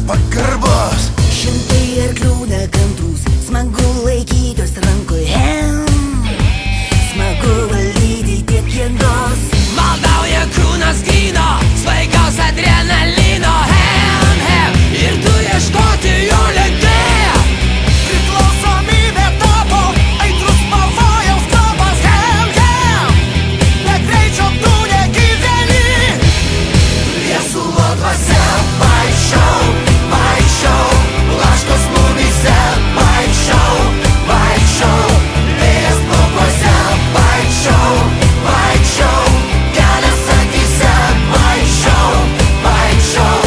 pagarbos. Šimtai arklių nekantrus, smagu laikytis rankoje, smagu valdyti tiek jėgos. Maldauja kūnas gryno, svaigaus adrenalino. Ir tu ieškoti jo lėtė. Priklausomybė tapo aitrus pavojaus kvapas. Be greičio tu negyveni. Viesulo dvasia vaikščiau, vaikščiau, laškos mumyse vaikščiau, vaikščiau, vėjas plaukuose vaikščiau, vaikščiau, kelias akyse vaikščiau, vaikščiau.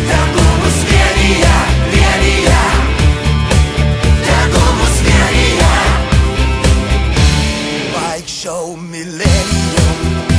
Tegul mus vienija, vienija, tegul mus vienija. Vaikščiau milenijum.